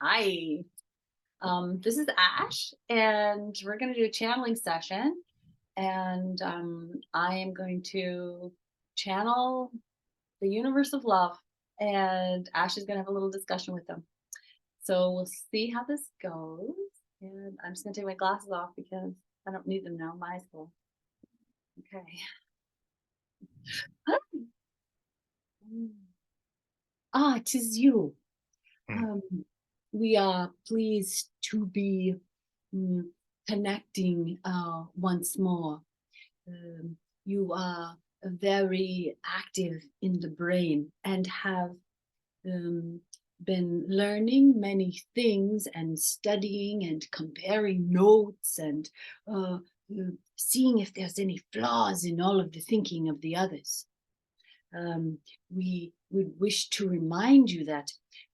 Hi, this is Ash, and we're going to do a channeling session. And I am going to channel the universe of love, and Ash is going to have a little discussion with them. So we'll see how this goes. And I'm just going to take my glasses off because I don't need them now. My eyes full. Okay. It is you. Mm. Um, we are pleased to be mm, connecting once more. You are very active in the brain and have um, been learning many things and studying and comparing notes and seeing if there's any flaws in all of the thinking of the others. We would wish to remind you that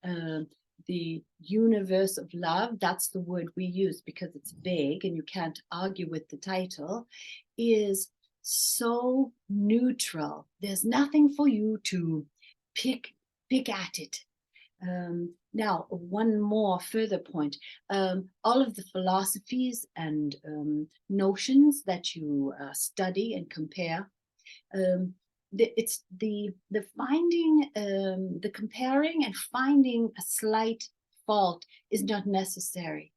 uh, the universe of love, that's the word we use because it's vague and you can't argue with the title, is so neutral. There's nothing for you to pick pick at it. Now, one more further point. All of the philosophies and notions that you study and compare, um, it's the finding, the comparing and finding a slight fault is not necessary.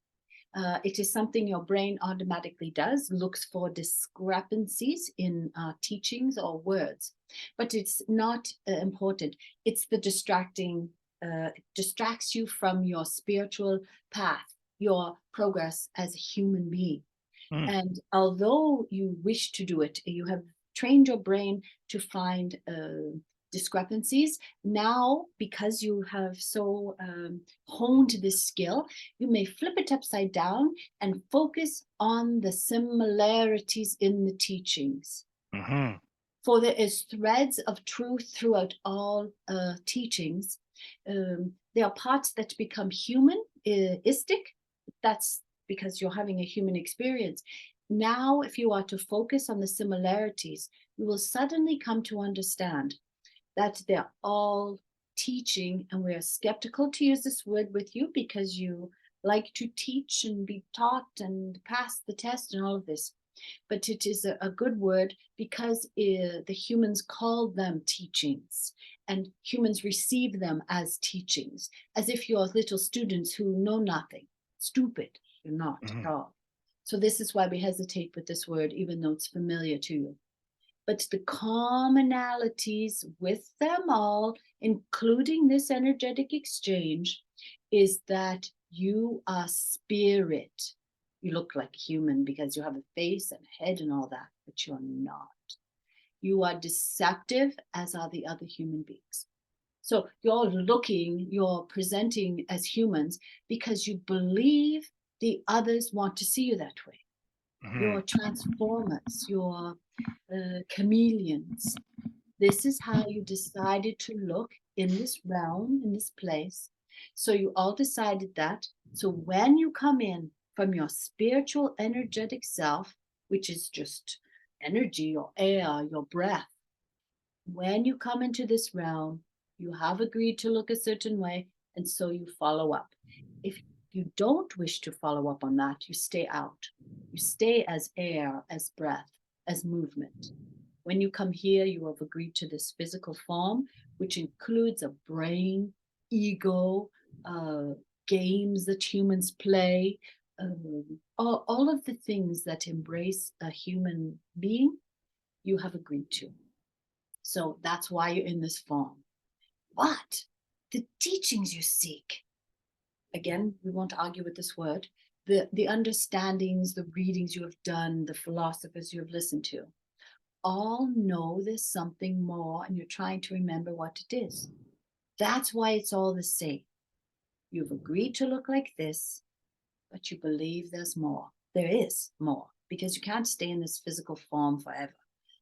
It is something your brain automatically does, looks for discrepancies in teachings or words, but it's not important. It's the it distracts you from your spiritual path, your progress as a human being. Mm. And although you wish to do it, you have trained your brain to find discrepancies. Now, because you have so honed this skill, you may flip it upside down and focus on the similarities in the teachings. Mm-hmm. For there is threads of truth throughout all teachings. There are parts that become humanistic. That's because you're having a human experience. Now, if you are to focus on the similarities, you will suddenly come to understand that they're all teaching, and we're skeptical to use this word with you because you like to teach and be taught and pass the test and all of this, but it is a good word because the humans call them teachings and humans receive them as teachings, as if you're little students who know nothing. Stupid, you're not Mm-hmm. at all. So this is why we hesitate with this word, even though it's familiar to you. But the commonalities with them all, including this energetic exchange, is that you are spirit. You look like a human because you have a face and a head and all that, but you're not. You are deceptive, as are the other human beings. So you're presenting as humans because you believe the others want to see you that way. Mm-hmm. You're transformers, you're chameleons. This is how you decided to look in this realm, in this place. So you all decided that. So when you come in from your spiritual, energetic self, which is just energy, your air, your breath, when you come into this realm, you have agreed to look a certain way, and so you follow up. If you don't wish to follow up on that, you stay out. You stay as air, as breath, as movement. When you come here, you have agreed to this physical form, which includes a brain, ego, uh, games that humans play, all of the things that embrace a human being, you have agreed to. So that's why you're in this form. But the teachings you seek, again, we won't argue with this word, the understandings, the readings you have done, the philosophers you have listened to, all know there's something more and you're trying to remember what it is. That's why it's all the same. You've agreed to look like this, but you believe there's more. There is more because you can't stay in this physical form forever.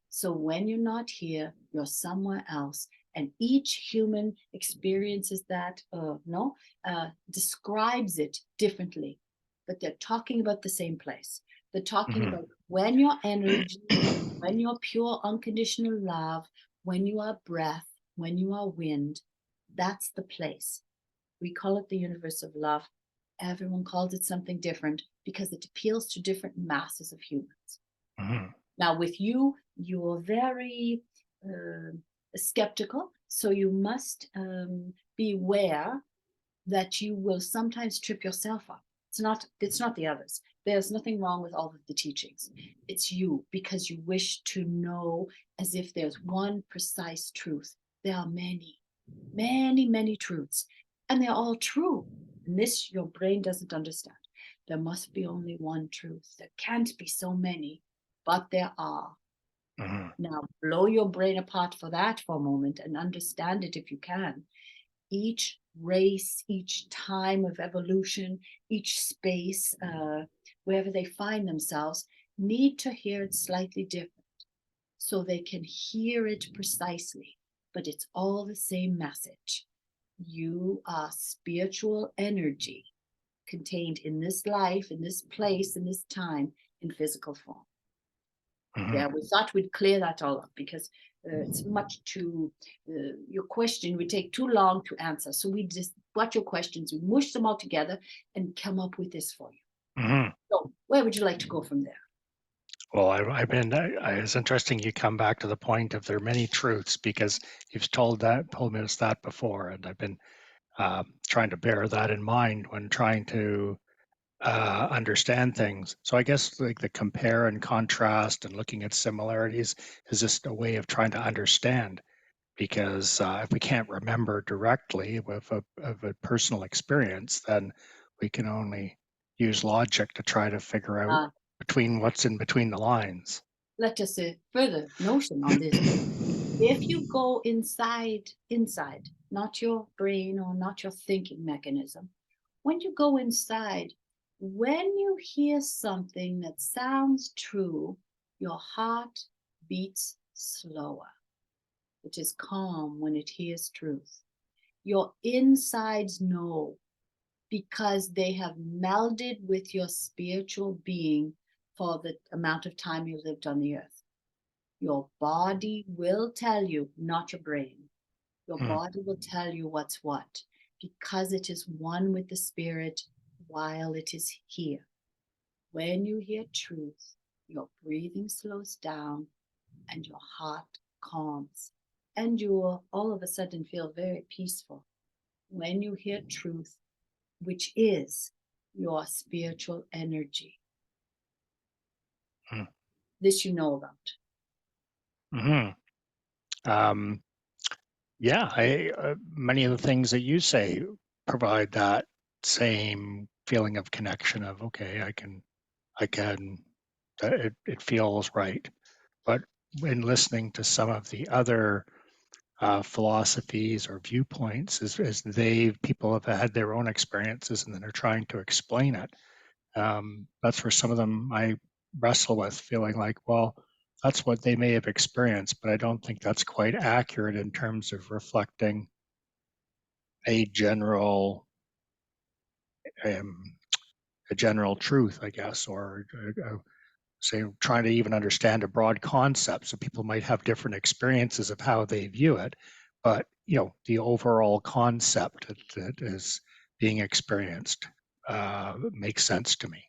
So when you're not here, you're somewhere else. And each human experiences that, no, describes it differently, but they're talking about the same place. They're talking Mm-hmm. about when your energy, when you're pure unconditional love, when you are breath, when you are wind, that's the place. We call it the universe of love. Everyone calls it something different because it appeals to different masses of humans. Mhm. Now, with you, you're very skeptical, so you must be aware that you will sometimes trip yourself up. It's not the others. There's nothing wrong with all of the teachings. It's you, because you wish to know as if there's one precise truth. There are many, many, many truths, and they're all true. And this your brain doesn't understand. There must be only one truth. There can't be so many, but there are. Mhm. Now blow your brain apart for that for a moment and understand it if you can. Each race, each time of evolution, each space, wherever they find themselves, need to hear it slightly different so they can hear it precisely. But it's all the same message. You are spiritual energy contained in this life, in this place, in this time, in physical form. Yeah, Mhm. we thought we'd clear that all up because it's much too, your question would take too long to answer. So we just got your questions, we mushed them all together and come up with this for you. Mhm. So where would you like to go from there? Well, I've been. It's interesting you come back to the point of there are many truths because you've told me that before, and I've been trying to bear that in mind when trying to understand things. So I guess like the compare and contrast and looking at similarities is just a way of trying to understand. Because if we can't remember directly of a personal experience, then we can only use logic to try to figure out Uh, between what's in between the lines. Let us further notion on this. If you go inside, not your brain or not your thinking mechanism, when you go inside, when you hear something that sounds true, your heart beats slower. It is calm when it hears truth. Your insides know because they have melded with your spiritual being for the amount of time you lived on the earth. Your body will tell you, not your brain. Your Mm, body will tell you what's what because it is one with the spirit while it is here. When you hear truth, your breathing slows down and your heart calms, and you will all of a sudden feel very peaceful. When you hear truth, which is your spiritual energy, mm, this you know about. mhm. Um, yeah, many of the things that you say provide that same feeling of connection of okay, I can, it feels right. But when listening to some of the other philosophies or viewpoints as they people have had their own experiences and then are trying to explain it. That's where some of them I wrestle with, feeling like, well, that's what they may have experienced, but I don't think that's quite accurate in terms of reflecting a um, a general truth, I guess, or say trying to even understand a broad concept. So people might have different experiences of how they view it, but the overall concept that is being experienced makes sense to me.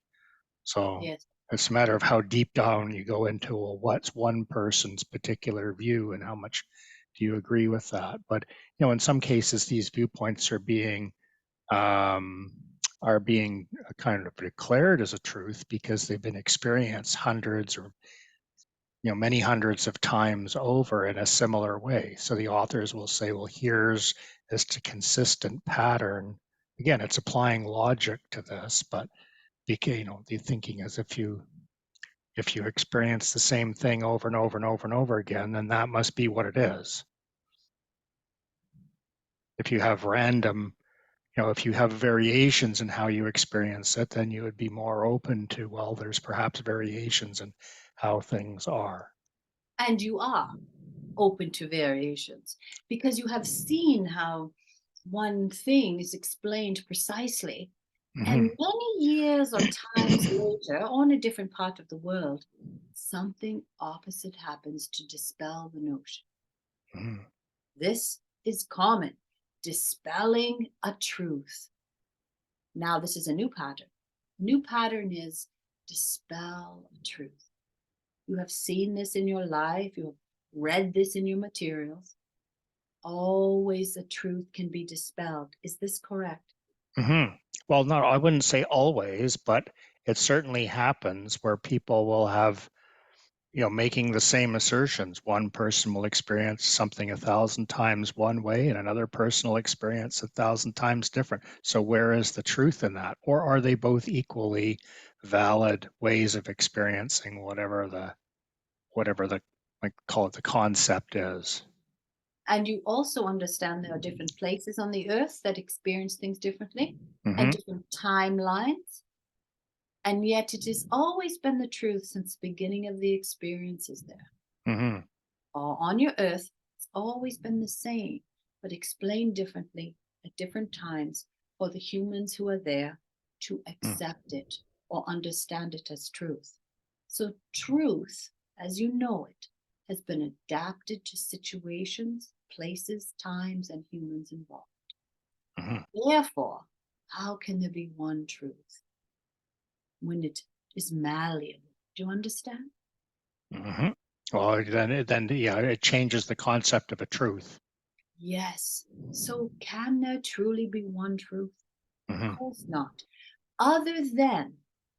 So Yes. it's a matter of how deep down you go into, well, what's one person's particular view and how much do you agree with that. But in some cases these viewpoints um, are being kind of declared as a truth because they've been experienced hundreds or many hundreds of times over in a similar way. So the authors will say, well, here's this consistent pattern. Again, it's applying logic to this, but the thinking is if you experience the same thing over and over and over and over again, then that must be what it is. If you have if you have variations in how you experience it, then you would be more open to, well, there's perhaps variations in how things are. And you are open to variations because you have seen how one thing is explained precisely. And Hmm. many years or times later, on a different part of the world, something opposite happens to dispel the notion. Hmm. This is common, dispelling a truth. Now this is a new pattern. New pattern is dispel truth. You have seen this in your life. You have read this in your materials. Always the truth can be dispelled. Is this correct? Well, no, I wouldn't say always, but it certainly happens where people will have, making the same assertions. One person will experience something 1,000 times one way, and another person will experience 1,000 times different. So where is the truth in that? Or are they both equally valid ways of experiencing whatever the like call it the concept is? And you also understand there are different places on the earth that experience things differently and different timelines. And yet it has always been the truth since the beginning of the experiences there. Or on your earth, it's always been the same, but explained differently at different times for the humans who are there to accept it or understand it as truth. So truth, as you know it, has been adapted to situations, places, times, and humans involved. Therefore, how can there be one truth when it is malleable? Do you understand? Well, then, yeah, it changes the concept of a truth. Yes. So can there truly be one truth? Of course not. Other than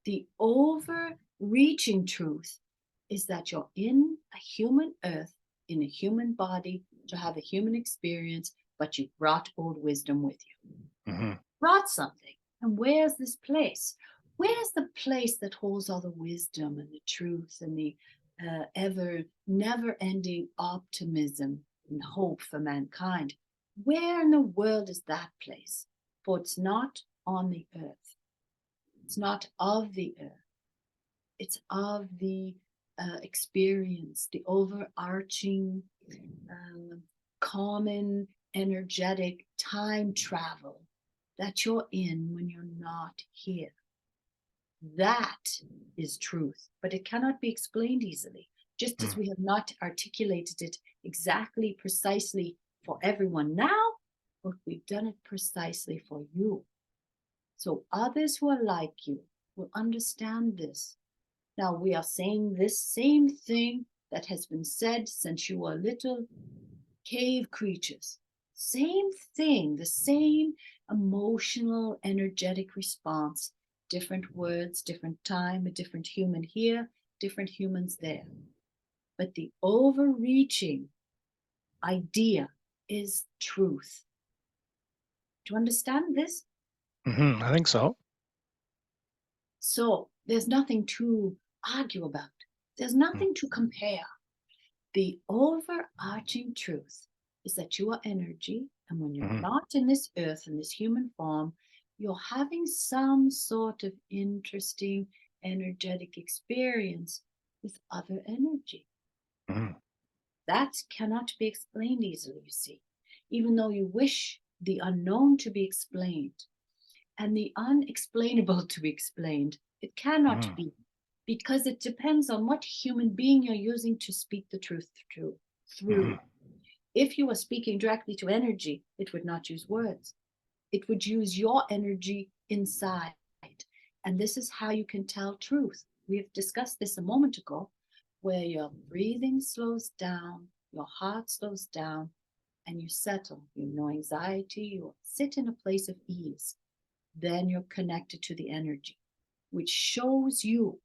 the overreaching truth is that you're in a human earth, in a human body, to have a human experience, but you brought old wisdom with you. Brought something. And where's this place? Where's the place that holds all the wisdom and the truth and the never ending optimism and hope for mankind? Where in the world is that place? For it's not on the earth. It's not of the earth. It's of the experience, the overarching, common, energetic time travel that you're in when you're not here. That is truth, but it cannot be explained easily, just as we have not articulated it exactly, precisely for everyone now, but we've done it precisely for you. So others who are like you will understand this. Now we are saying this same thing that has been said since you were little cave creatures. Same thing, the same emotional, energetic response. Different words, different time, a different human here, different humans there. But the overreaching idea is truth. Do you understand this? I think so. So there's nothing to argue about. There's nothing to compare. The overarching truth is that you are energy, and when you're not in this earth, in this human form, you're having some sort of interesting energetic experience with other energy. That cannot be explained easily, you see, even though you wish the unknown to be explained and the unexplainable to be explained. It cannot be, because it depends on what human being you're using to speak the truth through. If you were speaking directly to energy, it would not use words. It would use your energy inside. And this is how you can tell truth. We have discussed this a moment ago, where your breathing slows down, your heart slows down, and you settle. You have no anxiety, you sit in a place of ease. Then you're connected to the energy, which shows you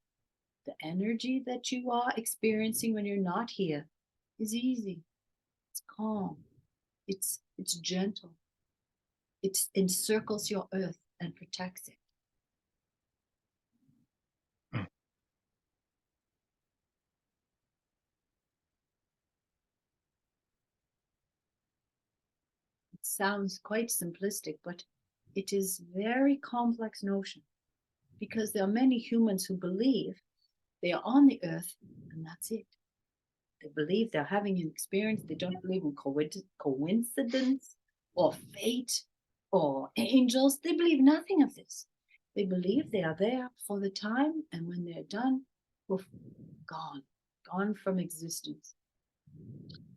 the energy that you are experiencing when you're not here is easy. It's calm. It's gentle. It encircles your earth and protects it. It sounds quite simplistic, but it is very complex notion, because there are many humans who believe they are on the earth and that's it. They believe they're having an experience. They don't believe in coincidence or fate or angels. They believe nothing of this. They believe they are there for the time, and when they're done, poof, gone from existence.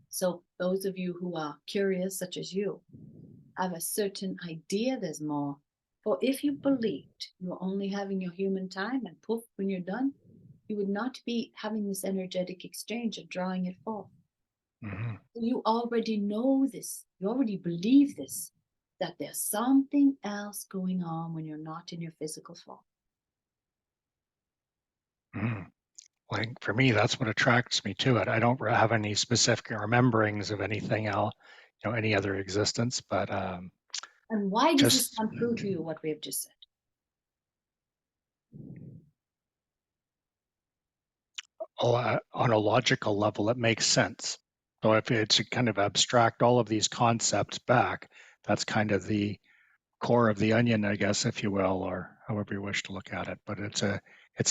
So those of you who are curious, such as you, have a certain idea there's more. For if you believed you were only having your human time and poof, when you're done, you would not be having this energetic exchange of drawing it forth. Mm-hmm. You already know this, you already believe this, that there's something else going on when you're not in your physical form. Mm-hmm. Like for me, that's what attracts me to it. I don't have any specific rememberings of anything else, any other existence, but And why does this just come through to you, what we have just said? on a logical level, it makes sense. So if it's to kind of abstract all of these concepts back, that's kind of the core of the onion, I guess, if you will, or however you wish to look at it. But it's a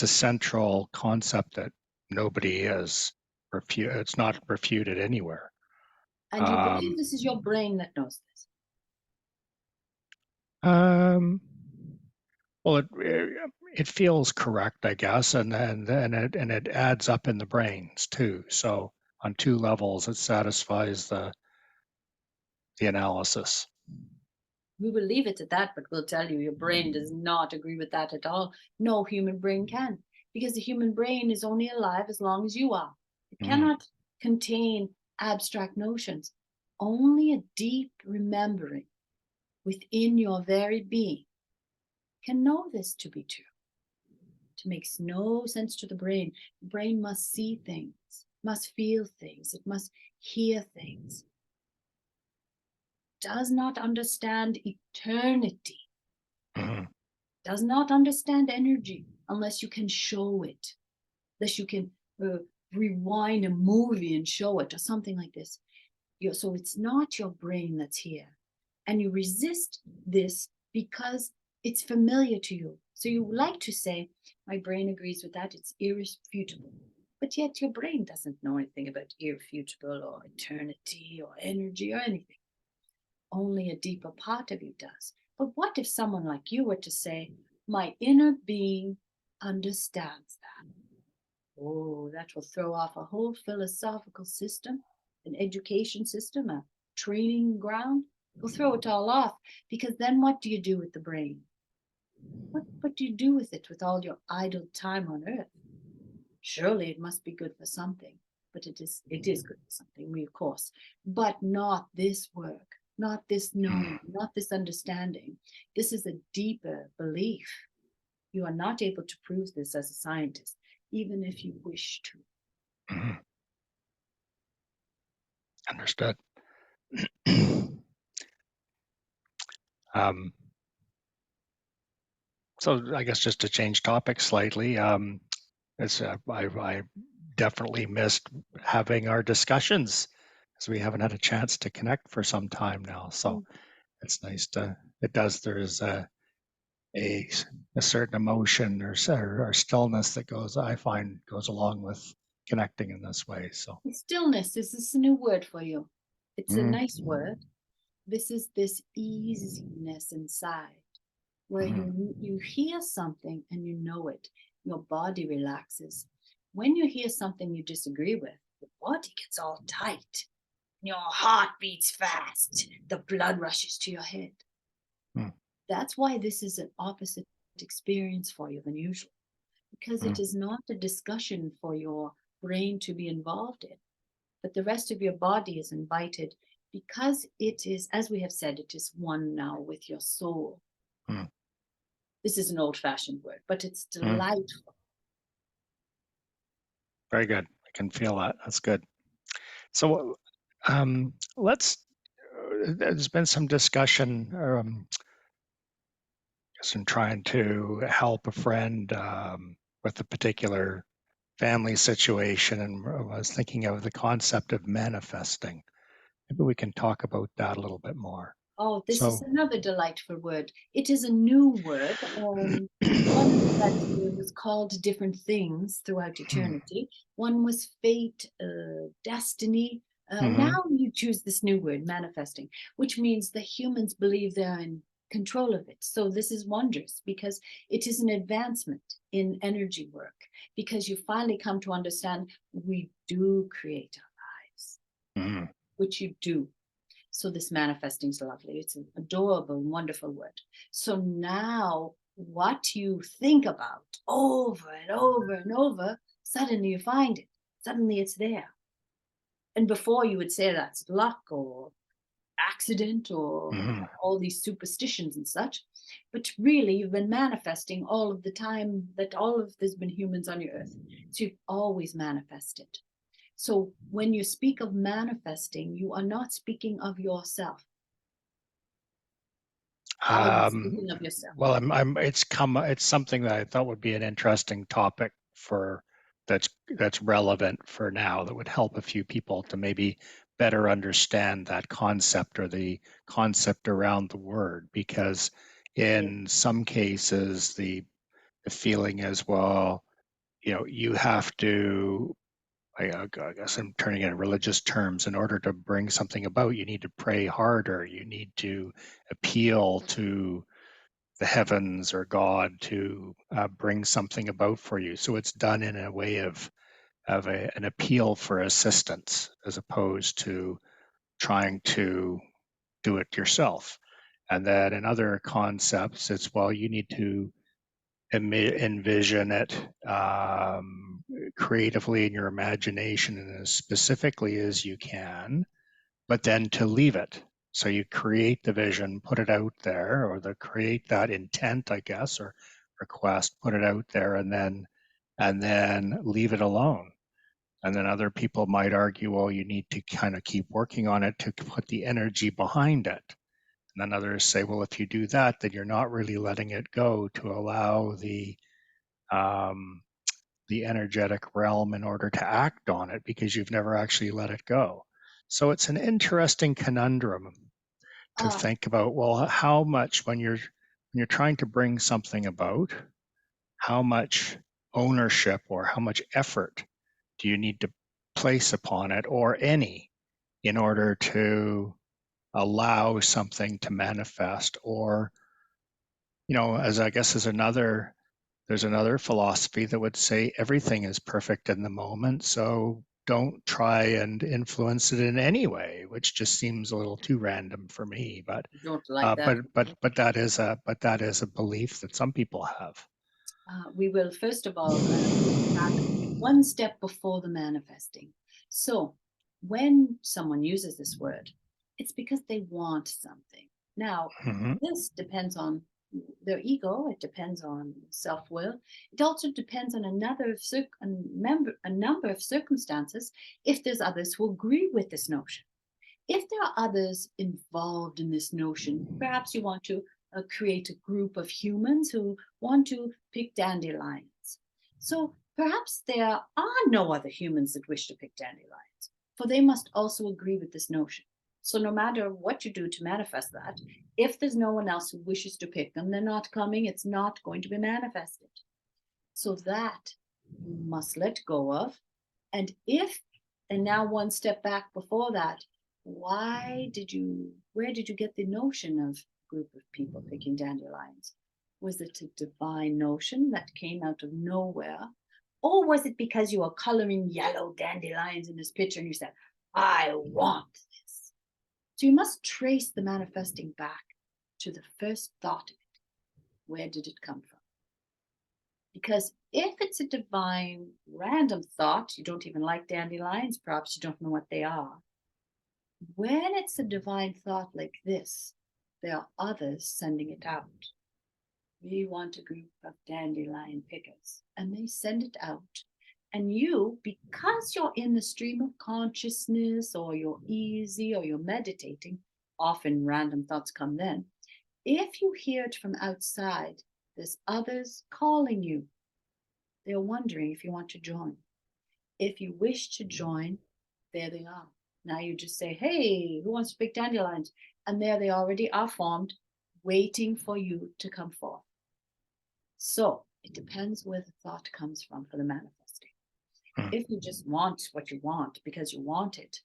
central concept that nobody is it's not refuted anywhere. And you believe this is your brain that knows this. Um, well, it feels correct, I guess, and it adds up in the brains too. So on two levels, it satisfies the analysis. We will leave it at that, but we'll tell you your brain does not agree with that at all. No human brain can, because the human brain is only alive as long as you are. It cannot contain abstract notions. Only a deep remembering within your very being can know this to be true. It makes no sense to the brain. The brain must see things, must feel things, it must hear things. Does not understand eternity, does not understand energy unless you can show it, unless you can rewind a movie and show it or something like this. So it's not your brain that's here. And you resist this because it's familiar to you. So you like to say, my brain agrees with that, it's irrefutable. But yet your brain doesn't know anything about irrefutable or eternity or energy or anything. Only a deeper part of you does. But what if someone like you were to say, my inner being understands that? Oh, that will throw off a whole philosophical system, an education system, a training ground. It'll throw it all off, because then what do you do with the brain? What do you do with it with all your idle time on earth? Surely it must be good for something, but it is good for something, of course, but not this work, not this knowing, not this understanding. This is a deeper belief. You are not able to prove this as a scientist, even if you wish to. Understood. So I guess just to change topics slightly, I definitely missed having our discussions, because we haven't had a chance to connect for some time now. So it's nice there's a certain emotion or stillness that I find goes along with connecting in this way. So Stillness, is this a new word for you? It's a nice word. This is this easiness inside, where you hear something and you know it. Your body relaxes. When you hear something you disagree with, your body gets all tight. Your heart beats fast. The blood rushes to your head. That's why this is an opposite experience for you than usual, because it is not a discussion for your brain to be involved in, but the rest of your body is invited, because it is, as we have said, it is one now with your soul. This is an old-fashioned word, but it's delightful. Very good. I can feel that. That's good. So there's been some discussion in trying to help a friend with a particular family situation, and I was thinking of the concept of manifesting. Maybe we can talk about that a little bit more. Oh, this is another delightful word. It is a new word, one that was called different things throughout eternity. One was fate, destiny. Now you choose this new word, manifesting, which means the humans believe they're in control of it. So this is wondrous, because it is an advancement in energy work, because you finally come to understand we do create our lives, which you do. So this manifesting is lovely. It's an adorable, wonderful word. So now what you think about over and over and over, suddenly you find it. Suddenly it's there. And before you would say that's luck or accident or Hmm. all these superstitions and such. But really, you've been manifesting all of the time that all of there's been humans on your earth. So you've always manifested. So when you speak of manifesting, you are not speaking of yourself. Are you Um, speaking of yourself? well, it's something that I thought would be an interesting topic for that's relevant for now, that would help a few people to maybe better understand that concept, or the concept around the word, because Yes. in some cases the feeling is, well, you have to, I guess I'm turning it in religious terms, in order to bring something about, you need to pray harder, you need to appeal to the heavens or God to bring something about for you. So it's done in a way of an appeal for assistance, as opposed to trying to do it yourself. And then in other concepts, it's, well, you need to envision it creatively in your imagination and as specifically as you can, but then to leave it. So you create the vision, put it out there, or create that intent, I guess, or request, put it out there, and then leave it alone. And then other people might argue, well, you need to kind of keep working on it to put the energy behind it. And then others say, well, if you do that, then you're not really letting it go to allow um, the energetic realm in order to act on it, because you've never actually let it go. So it's an interesting conundrum to Uh, think about. Well, how much, when you're trying to bring something about, how much ownership or how much effort do you need to place upon it, or any, in order to allow something to manifest? Or, as I guess is another there's another philosophy that would say everything is perfect in the moment, so don't try and influence it in any way, which just seems a little too random for me. But don't like that. that is a belief that some people have. We will first of all go back one step before the manifesting. So when someone uses this word, it's because they want something. Now, Hmm. this depends on their ego, it depends on self-will. It also depends on a number of circumstances if there's others who agree with this notion. If there are others involved in this notion, perhaps you want to create a group of humans who want to pick dandelions. So perhaps there are no other humans that wish to pick dandelions, for they must also agree with this notion. So no matter what you do to manifest that, if there's no one else who wishes to pick them, they're not coming, it's not going to be manifested. So that you must let go of. And now one step back before that, where did you get the notion of a group of people picking dandelions? Was it a divine notion that came out of nowhere? Or was it because you were coloring yellow dandelions in this picture and you said, I want this? So you must trace the manifesting back to the first thought of it. Where did it come from? Because if it's a divine random thought, you don't even like dandelions, perhaps you don't know what they are. When it's a divine thought like this, there are others sending it out. We want a group of dandelion pickers, and they send it out. And you, because you're in the stream of consciousness, or you're easy, or you're meditating, often random thoughts come then. If you hear it from outside, there's others calling you. They're wondering if you want to join. If you wish to join, there they are. Now you just say, hey, who wants to pick dandelions? And there they already are formed, waiting for you to come forth. So it depends where the thought comes from for the manifesting. If you just want what you want because you want it,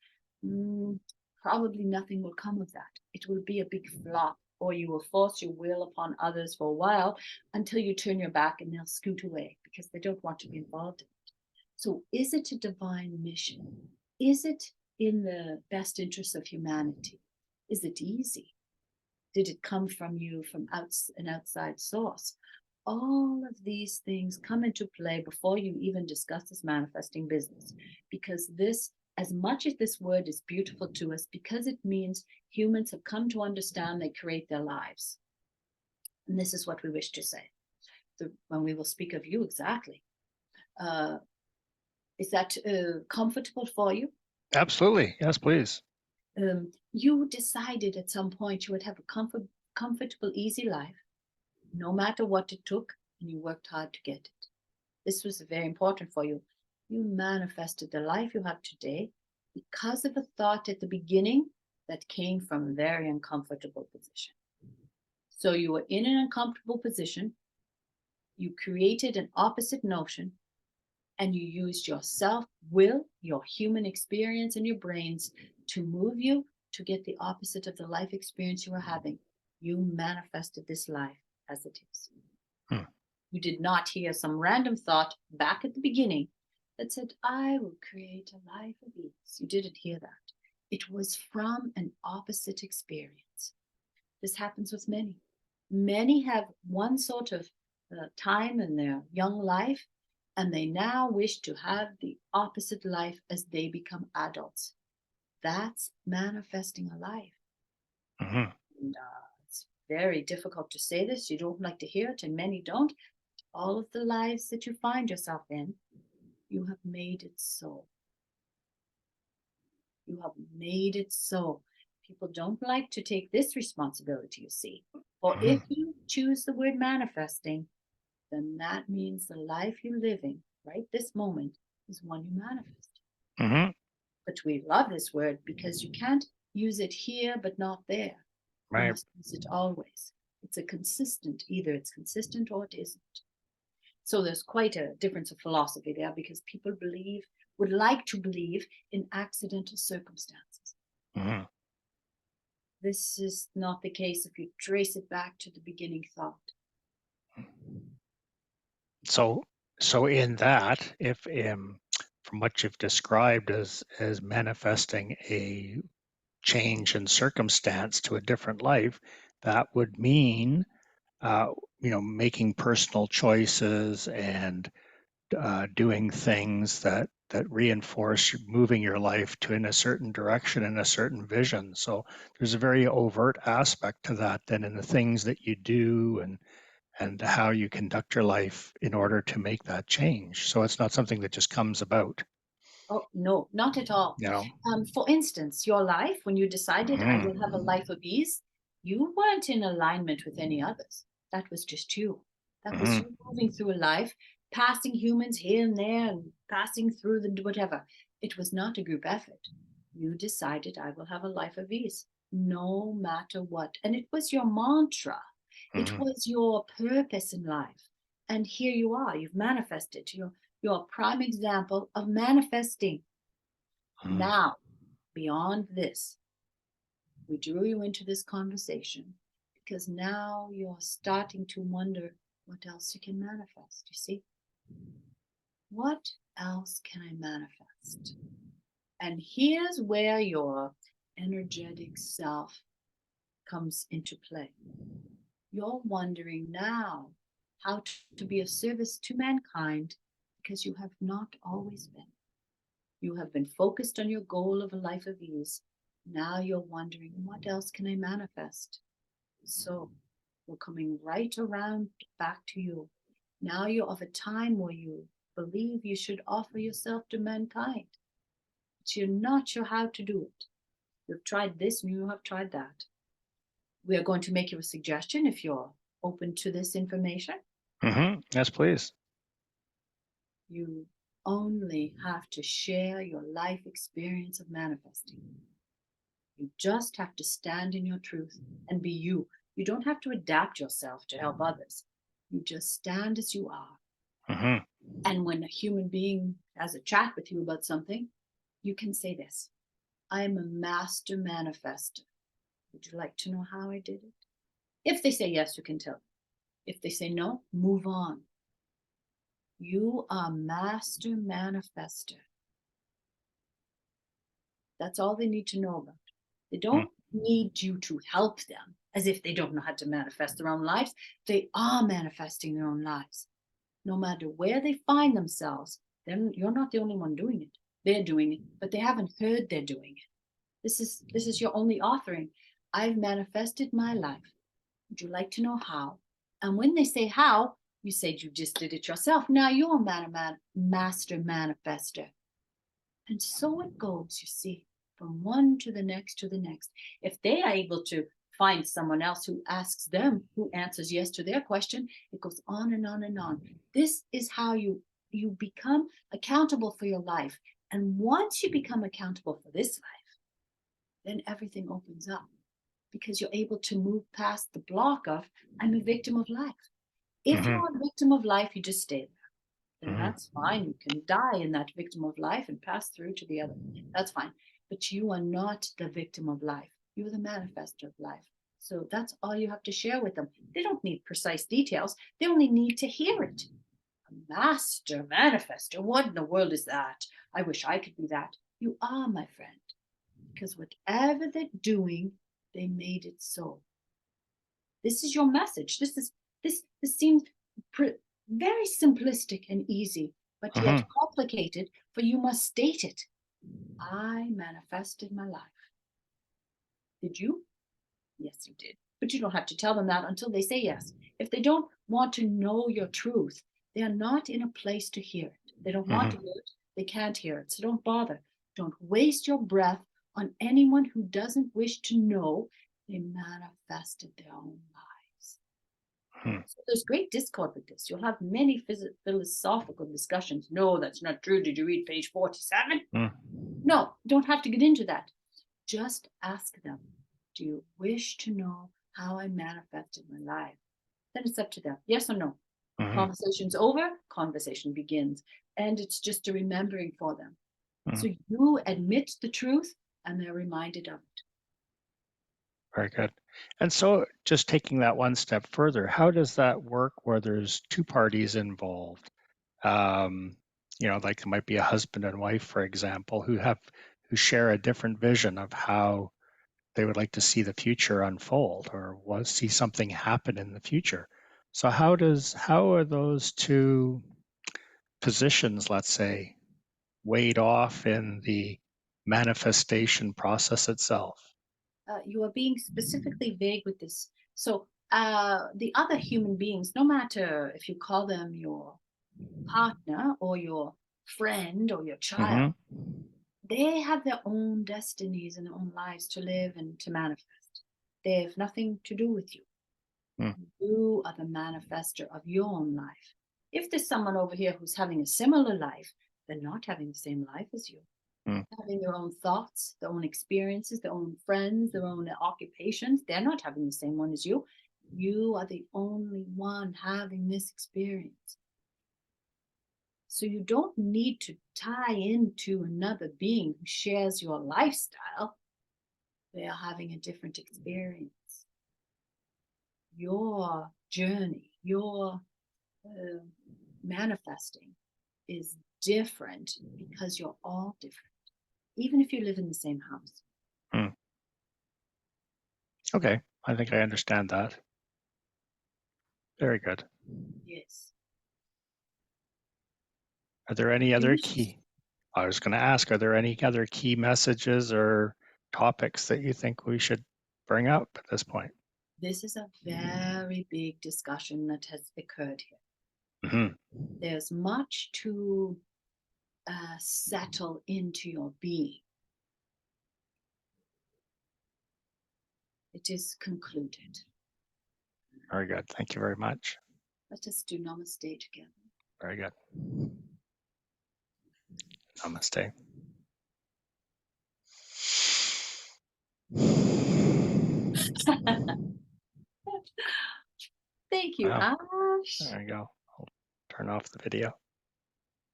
probably nothing will come of that. It will be a big flop, or you will force your will upon others for a while until you turn your back and they'll scoot away because they don't want to be involved in it. So is it a divine mission? Is it in the best interest of humanity? Is it easy? Did it come from you from an outside source? All of these things come into play before you even discuss this manifesting business. Because this, as much as this word is beautiful to us, because it means humans have come to understand they create their lives. And this is what we wish to say. When we will speak of you exactly. Is that comfortable for you? Absolutely. Yes, please. You decided at some point you would have a comfortable, easy life, no matter what it took, and you worked hard to get it. This was very important for you. You manifested the life you have today because of a thought at the beginning that came from a very uncomfortable position. So you were in an uncomfortable position, you created an opposite notion, and you used your self-will, your human experience, and your brains to move you to get the opposite of the life experience you were having. You manifested this life as it is. You did not hear some random thought back at the beginning that said, I will create a life of ease. You didn't hear that. It was from an opposite experience. This happens with many. Many have one sort of time in their young life, and they now wish to have the opposite life as they become adults. That's manifesting a life. Mm-hmm. And, it's very difficult to say this. You don't like to hear it, and many don't. All of the lives that you find yourself in, you have made it so. You have made it so. People don't like to take this responsibility, you see. For if you choose the word manifesting, then that means the life you're living right this moment is one you manifest. Mm-hmm. But we love this word because you can't use it here but not there. Right. You must use it always. It's a consistent, either it's consistent or it isn't. So there's quite a difference of philosophy there because people would like to believe in accidental circumstances. Mm-hmm. This is not the case if you trace it back to the beginning thought. So in that, if from what you've described as manifesting a change in circumstance to a different life, that would mean making personal choices and doing things that reinforce moving your life to in a certain direction and a certain vision. So there's a very overt aspect to that then in the things that you do and how you conduct your life in order to make that change. So it's not something that just comes about. Oh, no, not at all. You know. For instance, your life, when you decided I will have a Mm-hmm. life of ease, you weren't in alignment with any others. That was just you. That was Mm-hmm. you moving through a life, passing humans here and there and passing through the whatever. It was not a group effort. You decided I will have a life of ease, no matter what. And it was your mantra. It Mm-hmm. was your purpose in life. And here you are. You've manifested. You're a prime example of manifesting. Now, beyond this, we drew you into this conversation because now you're starting to wonder what else you can manifest. You see? What else can I manifest? And here's where your energetic self comes into play. You're wondering now how to be of service to mankind because you have not always been. You have been focused on your goal of a life of ease. Now you're wondering, what else can I manifest? So we're coming right around back to you. Now you're of a time where you believe you should offer yourself to mankind, but you're not sure how to do it. You've tried this and you have tried that. We are going to make you a suggestion if you're open to this information. Mm-hmm. Yes, please. You only have to share your life experience of manifesting. You just have to stand in your truth and be you. You don't have to adapt yourself to help others. You just stand as you are. Mm-hmm. And when a human being has a chat with you about something, you can say this: I am a master manifester. Would you like to know how I did it? If they say yes, you can tell them. If they say no, move on. You are master manifester. That's all they need to know about. They don't need you to help them, as if they don't know how to manifest their own lives. They are manifesting their own lives. No matter where they find themselves, then you're not the only one doing it. They're doing it, but they haven't heard they're doing it. This is your only offering. I've manifested my life. Would you like to know how? And when they say how, you said you just did it yourself. Now you're a master manifester. And so it goes, you see, from one to the next to the next. If they are able to find someone else who asks them, who answers yes to their question, it goes on and on and on. This is how you become accountable for your life. And once you become accountable for this life, then everything opens up because you're able to move past the block of I'm a victim of life. If Hmm. you're a victim of life, you just stay there. Then Hmm. that's fine. You can die in that victim of life and pass through to the other. That's fine. But you are not the victim of life. You're the manifester of life. So that's all you have to share with them. They don't need precise details. They only need to hear it. A master manifester. What in the world is that? I wish I could be that. You are, my friend. Because whatever they're doing, they made it so. This is your message. This seems very simplistic and easy, but Hmm. yet complicated, for you must state it. I manifested my life. Did you? Yes, you did. But you don't have to tell them that until they say yes. If they don't want to know your truth, they are not in a place to hear it. They don't want Hmm. to hear it. They can't hear it. So don't bother. Don't waste your breath on anyone who doesn't wish to know they manifested their own lives. Hmm. So there's great discord with this. You'll have many philosophical discussions. No, that's not true. Did you read page 47? Hmm. No, don't have to get into that. Just ask them, do you wish to know how I manifested my life? Then it's up to them. Yes or no? Hmm. Conversation's over, conversation begins. And it's just a remembering for them. Hmm. So you admit the truth and they're reminded of it. Very good. And so, just taking that one step further, how does that work where there's two parties involved? Um, like it might be a husband and wife, for example, who share a different vision of how they would like to see the future unfold or see something happen in the future. So how are those two positions, let's say, weighed off in the manifestation process itself? You are being specifically vague with this. So the other human beings, no matter if you call them your partner or your friend or your child, Hmm. they have their own destinies and their own lives to live and to manifest. They have nothing to do with you. Mm. You are the manifester of your own life. If there's someone over here who's having a similar life, they're not having the same life as you. Mm. Having their own thoughts, their own experiences, their own friends, their own occupations. They're not having the same one as you. You are the only one having this experience. So you don't need to tie into another being who shares your lifestyle. They are having a different experience. Your journey, your manifesting is different because you're all different, even if you live in the same house. Mm. Okay, I think I understand that. Very good. Yes. Are there any other Use key? I was going to ask, are there any other key messages or topics that you think we should bring up at this point? This is a very big discussion that has occurred here. Hmm. There's much to settle into your being. It is concluded. Very good. Thank you very much. Let us do namaste together. Very good. Namaste. Thank you, Wow, Ash. there you go. I'll turn off the video.